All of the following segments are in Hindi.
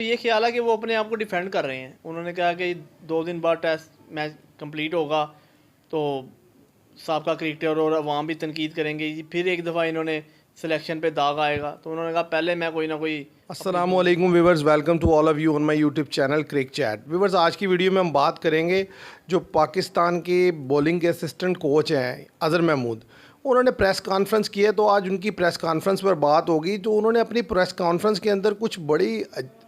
ये ख्याल है कि वो अपने आप को डिफेंड कर रहे हैं। उन्होंने कहा कि 2 दिन बाद टेस्ट मैच कंप्लीट होगा तो साबका क्रिकेटर और अवाम भी तनकीद करेंगे जी, फिर एक दफ़ा इन्होंने सिलेक्शन पे दाग आएगा। तो उन्होंने कहा पहले मैं कोई ना कोई अस्सलाम वालेकुम viewers, welcome to all of you on my YouTube channel crick chat. Viewers, आज की वीडियो में हम बात करेंगे जो पाकिस्तान के बॉलिंग के असिस्टेंट कोच हैं अज़हर महमूद। उन्होंने प्रेस कॉन्फ्रेंस की है, तो आज उनकी प्रेस कॉन्फ्रेंस पर बात होगी। तो उन्होंने अपनी प्रेस कॉन्फ्रेंस के अंदर कुछ बड़ी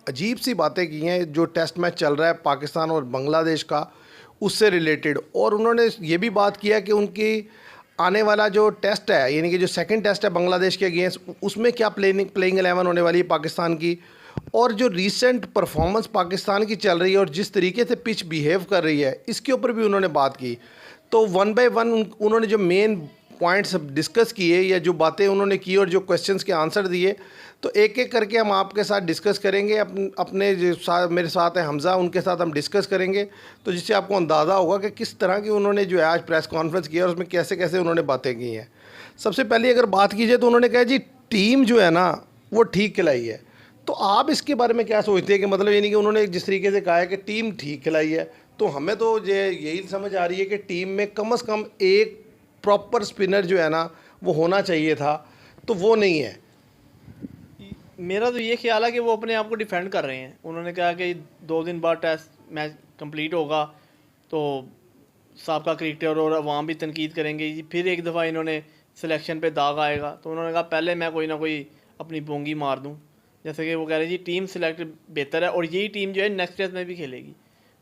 अजीब सी बातें की हैं जो टेस्ट मैच चल रहा है पाकिस्तान और बांग्लादेश का, उससे रिलेटेड। और उन्होंने ये भी बात किया कि उनकी आने वाला जो टेस्ट है, यानी कि जो सेकंड टेस्ट है बांग्लादेश के अगेंस्ट, उसमें क्या प्लेइंग 11 होने वाली है पाकिस्तान की, और जो रीसेंट परफॉर्मेंस पाकिस्तान की चल रही है और जिस तरीके से पिच बिहेव कर रही है, इसके ऊपर भी उन्होंने बात की। तो वन बाय वन उन्होंने जो मेन पॉइंट्स डिस्कस किए या जो बातें उन्होंने की और जो क्वेश्चंस के आंसर दिए, तो एक एक करके हम आपके साथ डिस्कस करेंगे। अपने जो मेरे साथ हैं हमज़ा, उनके साथ हम डिस्कस करेंगे, तो जिससे आपको अंदाज़ा होगा कि किस तरह की उन्होंने जो है आज प्रेस कॉन्फ्रेंस किया और उसमें कैसे कैसे उन्होंने बातें की हैं। सबसे पहले अगर बात की जाए तो उन्होंने कहा जी टीम जो है ना वो ठीक खिलाई है। तो आप इसके बारे में क्या सोचते हैं कि मतलब यानी कि उन्होंने जिस तरीके से कहा है कि टीम ठीक खिलाई है, तो हमें तो यही समझ आ रही है कि टीम में कम से कम एक प्रॉपर स्पिनर जो है ना वो होना चाहिए था, तो वो नहीं है। मेरा तो ये ख्याल है कि वो अपने आप को डिफेंड कर रहे हैं। उन्होंने कहा कि 2 दिन बाद टेस्ट मैच कंप्लीट होगा तो साबका क्रिकेटर और अवाम भी तनकीद करेंगे जी, फिर एक दफ़ा इन्होंने सिलेक्शन पे दाग आएगा। तो उन्होंने कहा पहले मैं कोई ना कोई अपनी बोंगी मार दूं। जैसे कि वो कह रहे हैं जी टीम सेलेक्ट बेहतर है और यही टीम जो है नेक्स्ट टेस्ट में भी खेलेगी।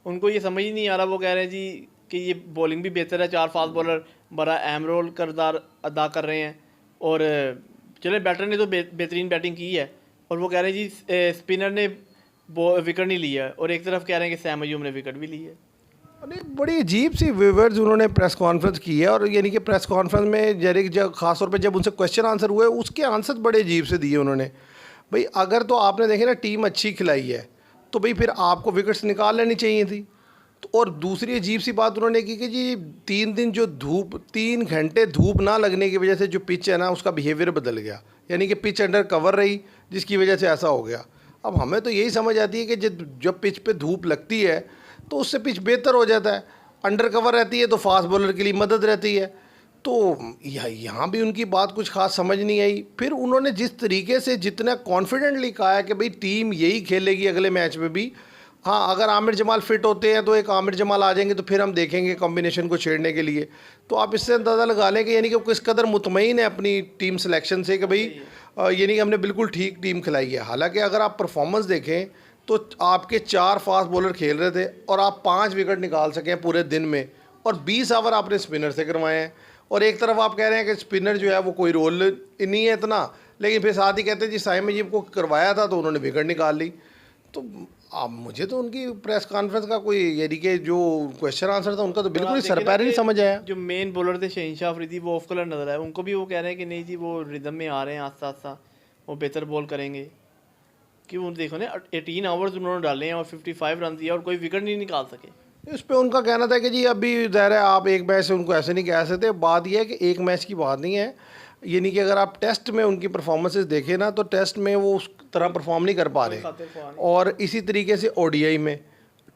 उनको ये समझ ही नहीं आ रहा। वो कह रहे हैं जी कि ये बॉलिंग भी बेहतर है, 4 फास्ट बॉलर बड़ा अहम रोल करदार अदा कर रहे हैं। और चले बैटर ने तो बेहतरीन बैटिंग की है, और वो कह रहे हैं जी स्पिनर ने विकेट नहीं लिया है, और एक तरफ कह रहे हैं कि सैम अयूब ने विकेट भी ली है। अरे बड़ी अजीब सी व्यूवर्स उन्होंने प्रेस कॉन्फ्रेंस की है। और यानी कि प्रेस कॉन्फ्रेंस में जब खासतौर पे जब उनसे क्वेश्चन आंसर हुए, उसके आंसर बड़े अजीब से दिए उन्होंने। भाई अगर तो आपने देखे ना टीम अच्छी खिलाई है, तो भाई फिर आपको विकेट्स निकाल लेनी चाहिए थी। तो और दूसरी अजीब सी बात उन्होंने की कि जी 3 दिन जो 3 घंटे धूप ना लगने की वजह से जो पिच है ना उसका बिहेवियर बदल गया, यानी कि पिच अंडर कवर रही, जिसकी वजह से ऐसा हो गया। अब हमें तो यही समझ आती है कि जब पिच पे धूप लगती है तो उससे पिच बेहतर हो जाता है, अंडर कवर रहती है तो फास्ट बॉलर के लिए मदद रहती है। तो यहाँ भी उनकी बात कुछ खास समझ नहीं आई। फिर उन्होंने जिस तरीके से जितना कॉन्फिडेंटली कहा है कि भाई टीम यही खेलेगी अगले मैच में भी, हाँ अगर आमिर जमाल फिट होते हैं तो एक आमिर जमाल आ जाएंगे तो फिर हम देखेंगे कॉम्बिनेशन को छेड़ने के लिए। तो आप इससे अंदाज़ा लगा लें कि यानी कि किस कदर मुतमईन है अपनी टीम सिलेक्शन से कि भाई यानी कि हमने बिल्कुल ठीक टीम खिलाई है। हालांकि अगर आप परफॉर्मेंस देखें तो आपके 4 फास्ट बॉलर खेल रहे थे और आप 5 विकेट निकाल सकें पूरे दिन में, और 20 ओवर आपने स्पिनर से करवाए हैं। और एक तरफ आप कह रहे हैं कि स्पिनर जो है वो कोई रोल नहीं है इतना, लेकिन फिर साथ ही कहते हैं जी साइम अयूब को करवाया था तो उन्होंने विकेट निकाल ली। तो अब मुझे तो उनकी प्रेस कॉन्फ्रेंस का कोई यानी कि जो क्वेश्चन आंसर था उनका तो बिल्कुल ही सरपैर नहीं समझ आया। जो मेन बॉलर थे शहनशाह अफरीदी, वो ऑफ कलर नजर आए। उनको भी वो कह रहे हैं कि नहीं जी वो रिदम में आ रहे हैं, आस्ता आस्ता वो बेहतर बॉल करेंगे। क्यों देखो ना 18 ओवर्स उन्होंने डाले हैं और 55 रन दिया और कोई विकेट नहीं निकाल सके। इस पे उनका कहना था कि जी अभी ज़ाहिर है आप एक मैच से उनको ऐसे नहीं कह सकते। बात यह है कि एक मैच की बात नहीं है, यानी कि अगर आप टेस्ट में उनकी परफॉर्मेंसेस देखें ना तो टेस्ट में वो उस तरह परफॉर्म नहीं कर पा रहे। और इसी तरीके से ओडीआई में,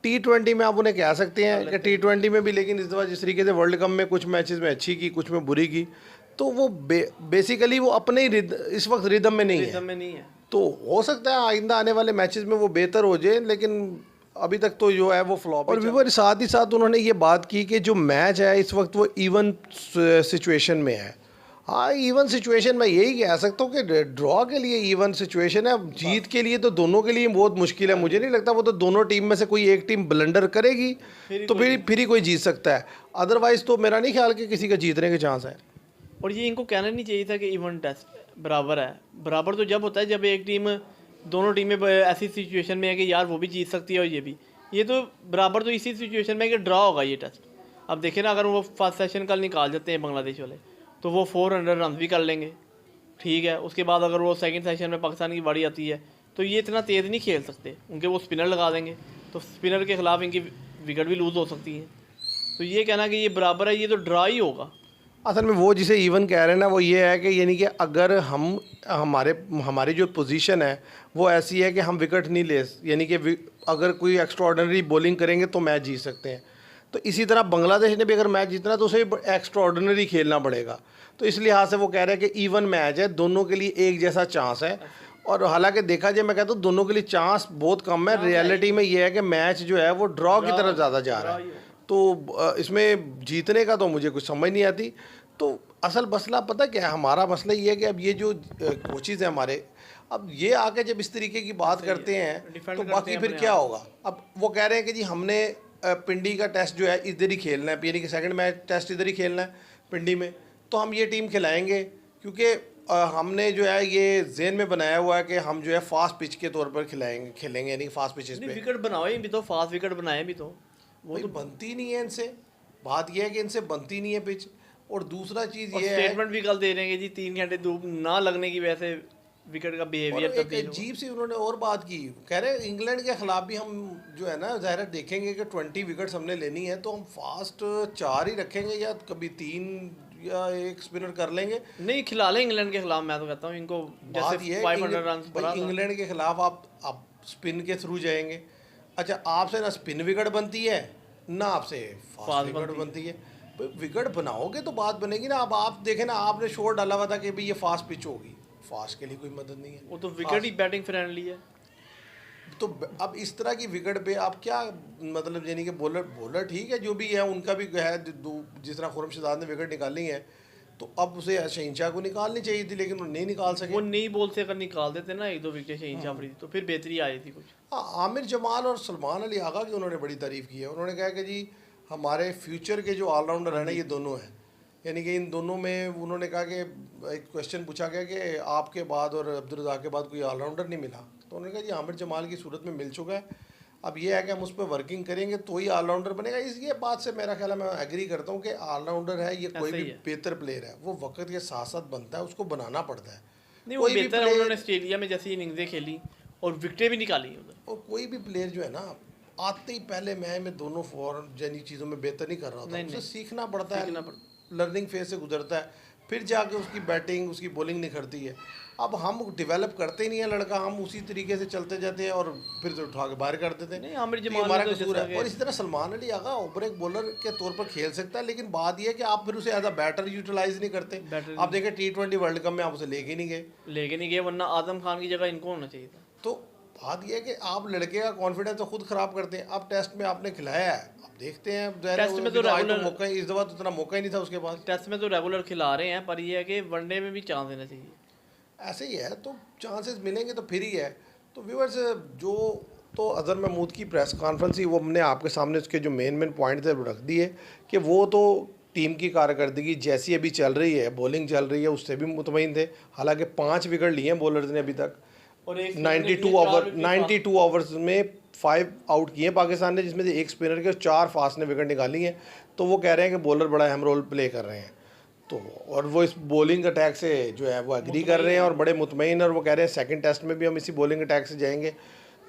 T20 में आप उन्हें कह सकते हैं कि T20 में भी, लेकिन इस दफ़ा जिस तरीके से वर्ल्ड कप में कुछ मैचेस में अच्छी की कुछ में बुरी की, तो वो बेसिकली वो अपने ही इस वक्त रिदम में नहीं है। तो हो सकता है आइंदा आने वाले मैचेस में वो बेहतर हो जाए, लेकिन अभी तक तो जो है वो फ्लॉप। और व्यूअर साथ ही साथ उन्होंने ये बात की कि जो मैच है इस वक्त वो इवन सिचुएशन में है। हाँ इवन सिचुएशन में यही कह सकता हूँ कि ड्रॉ के लिए इवन सिचुएशन है, जीत के लिए तो दोनों के लिए बहुत मुश्किल है। मुझे नहीं लगता वो तो दोनों टीम में से कोई एक टीम ब्लंडर करेगी तो फिर ही कोई जीत सकता है, अदरवाइज़ तो मेरा नहीं ख्याल कि किसी का जीतने के चांस है। और ये इनको कहना नहीं चाहिए था कि इवन टेस्ट बराबर है। बराबर तो जब होता है जब एक टीम, दोनों टीमें ऐसी सिचुएशन में है कि यार वो भी जीत सकती है और ये भी। ये तो बराबर तो इसी सिचुएशन में है कि ड्रॉ होगा ये टेस्ट। अब देखें ना, अगर वो फर्स्ट सेशन कल निकाल जाते हैं बांग्लादेश वाले तो वो 400 रन भी कर लेंगे, ठीक है। उसके बाद अगर वो सेकंड सेशन में पाकिस्तान की बारी आती है तो ये इतना तेज़ नहीं खेल सकते, उनके वो स्पिनर लगा देंगे, तो स्पिनर के ख़िलाफ़ इनकी विकेट भी लूज़ हो सकती है। तो ये कहना कि ये बराबर है, ये तो ड्रा ही होगा। असल में वो जिसे इवन कह रहे हैं ना, वो ये है कि यानी कि अगर हमारी जो पोजीशन है वो ऐसी है कि हम विकेट नहीं ले, यानी कि अगर कोई एक्स्ट्राऑर्डिनरी बॉलिंग करेंगे तो मैच जीत सकते हैं। तो इसी तरह बांग्लादेश ने भी अगर मैच जीतना है तो उसे एक्स्ट्राऑर्डिनरी खेलना पड़ेगा। तो इस लिहाज से वो कह रहे हैं कि इवन मैच है, दोनों के लिए एक जैसा चांस है। और हालांकि देखा जाए, मैं कहता हूँ दोनों के लिए चांस बहुत कम है। रियलिटी में ये है कि मैच जो है वो ड्रॉ की तरफ ज़्यादा जा रहा है। तो इसमें जीतने का तो मुझे कुछ समझ नहीं आती। तो असल मसला पता क्या है, हमारा मसला ये है कि अब ये जो कोचेज़ हैं हमारे, अब ये आके जब इस तरीके की बात करते हैं तो बाकी फिर क्या होगा। अब वो कह रहे हैं कि जी हमने पिंडी का टेस्ट जो है इधर ही खेलना है, यानी कि सेकंड मैच टेस्ट इधर ही खेलना है पिंडी में, तो हम ये टीम खिलाएंगे क्योंकि हमने जो है ये जेन में बनाया हुआ है कि हम जो है फास्ट पिच के तौर पर खेलेंगे, यानी फास्ट पिचेस पे। विकेट बनाओ भी तो, फास्ट विकेट बनाए भी तो, वो तो बनती नहीं है इनसे। बात यह है कि इनसे बनती नहीं है पिच। और दूसरा चीज़ ये है, स्टेटमेंट भी कल दे रहे हैं कि जी 3 घंटे धूप ना लगने की वजह से विकेट का बिहेवियर तब्दील। अजीब सी उन्होंने और बात की, कह रहे हैं इंग्लैंड के खिलाफ भी हम जो है ना ज़ाहिर देखेंगे कि 20 विकेट्स हमने लेनी है तो हम फास्ट 4 ही रखेंगे या कभी 3 या 1 स्पिनर कर लेंगे। नहीं, खिला लें इंग्लैंड के खिलाफ, मैं तो कहता हूँ इनको। बात ये है 500 रन इंग्लैंड के खिलाफ आप स्पिन के थ्रू जाएंगे। अच्छा, आपसे ना स्पिन विकेट बनती है ना आपसे फास्ट विकेट बनती है। विकेट बनाओगे तो बात बनेगी ना। अब आप देखें ना, आपने शोर डाला हुआ था कि भाई ये फास्ट पिच होगी, फास्ट के लिए कोई मदद नहीं है, वो तो विकेट ही बैटिंग फ्रेंडली है। तो अब इस तरह की विकेट पे आप क्या मतलब, यानी कि बॉलर ठीक है जो भी है, उनका भी है, जिस तरह खुर्रमशाद ने विकेट निकाली है तो अब उसे शहीनशाह को निकालनी चाहिए थी, लेकिन वो नहीं निकाल सके। वो नहीं बोल से अगर निकाल देते ना 1-2 विकेट शहीनशाह अफरीदी तो फिर बेहतरी आई थी कुछ। हाँ, आमिर जमाल और सलमान अली आगा की उन्होंने बड़ी तारीफ़ की है। उन्होंने कहा कि जी हमारे फ्यूचर के जो ऑलराउंडर हैं ना, ये दोनों हैं, यानी कि इन दोनों में उन्होंने कहा कि एक क्वेश्चन पूछा गया कि आपके बाद और अब्दुल रज़ाक के बाद कोई ऑलराउंडर नहीं मिला, तो उन्होंने कहा जी आमिर जमाल की सूरत में मिल चुका है, अब ये है कि हम उस पर वर्किंग करेंगे तो ही ऑलराउंडर बनेगा। इस ये बात से मेरा ख्याल है, मैं एग्री करता हूँ कि ऑलराउंडर है ये कोई भी बेहतर प्लेयर है, वो वक्त के साथ साथ बनता है, उसको बनाना पड़ता है। नहीं, वो बेहतर है। उन्होंने ऑस्ट्रेलिया में जैसी इनिंग्सें खेली और विकेटें भी निकाली उधर। और कोई भी प्लेयर जो है ना, आते ही पहले मैच में दोनों फॉरन जैनी चीज़ों में बेहतर नहीं कर रहा होता, उसे सीखना पड़ता है, लर्निंग फेज से गुजरता है, फिर जाके उसकी बैटिंग उसकी बॉलिंग निखरती है। अब हम डेवलप करते ही नहीं है लड़का, हम उसी तरीके से चलते जाते हैं और फिर तो उठा के बाहर कर देते हैं। हमारा कसूर है। और इसी तरह सलमान अली आगा ओवर एक बॉलर के तौर पर खेल सकता है, लेकिन बात यह है कि आप फिर उसे एज अ बैटर यूटिलाइज नहीं करते। आप देखें T20 वर्ल्ड कप में आप उसे लेके नहीं गए, वरना आजम खान की जगह इनको होना चाहिए था। तो बात यह है कि आप लड़के का कॉन्फिडेंस तो खुद खराब करते हैं। अब टेस्ट में आपने खिलाया है, अब देखते हैं, टेस्ट में तो रेगुलर मौका, इस दफा तो इतना मौका ही नहीं था उसके पास। टेस्ट में तो रेगुलर खिला रहे हैं, पर ये है कि वनडे में भी चांस देना चाहिए। ऐसे ही है, तो चांसेस मिलेंगे तो फिर ही है। तो व्यूअर्स, जो तो अज़हर महमूद की प्रेस कॉन्फ्रेंस ही, वो हमने आपके सामने उसके जो मेन पॉइंट थे वो रख दिए कि वो तो टीम की कारकर्दगी जैसी अभी चल रही है, बॉलिंग चल रही है, उससे भी मुतमईन थे। हालांकि 5 विकेट लिए हैं बॉलर्स ने अभी तक, और 92 ओवर्स में 5 आउट किए पाकिस्तान ने, जिसमें से 1 स्पिनर के और 4 फास्ट ने विकेट निकाली हैं। तो वो कह रहे हैं कि बॉलर बड़ा अहम रोल प्ले कर रहे हैं। तो और वो इस बॉलिंग अटैक से जो है वो एग्री कर रहे हैं और बड़े मुतमईन, और वो कह रहे हैं सेकंड टेस्ट में भी हम इसी बॉलिंग अटैक से जाएंगे।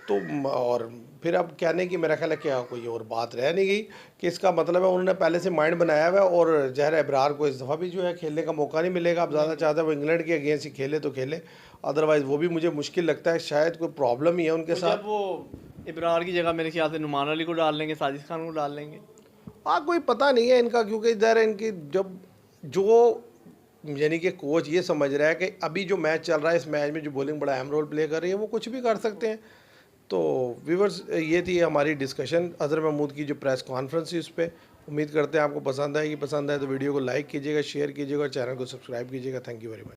तो और फिर अब कहने की मेरा ख्याल है क्या कोई और बात रह नहीं गई कि इसका मतलब है उन्होंने पहले से माइंड बनाया हुआ है। और जहर अबरार को इस दफ़ा भी जो है खेलने का मौका नहीं मिलेगा। अब ज़्यादा चाहता है वो इंग्लैंड के अगेंस्ट ही खेले तो खेले, अदरवाइज़ वो भी मुझे मुश्किल लगता है, शायद कोई प्रॉब्लम ही है उनके साथ। वो इब्रार की जगह मेरे ख्याल से नुमान अली को डाल लेंगे, साजिद खान को डाल लेंगे। हाँ, कोई पता नहीं है इनका, क्योंकि इधर इनकी जब जो यानी कि कोच ये समझ रहा है कि अभी जो मैच चल रहा है, इस मैच में जो बॉलिंग बड़ा अहम रोल प्ले कर रही है, वो कुछ भी कर सकते हैं। तो व्यूअर्स, ये थी हमारी डिस्कशन अज़हर महमूद की जो प्रेस कॉन्फ्रेंस थी उस पर। उम्मीद करते हैं आपको पसंद आएगी। पसंद आए तो वीडियो को लाइक कीजिएगा, शेयर कीजिएगा और चैनल को सब्सक्राइब कीजिएगा। Thank you very much.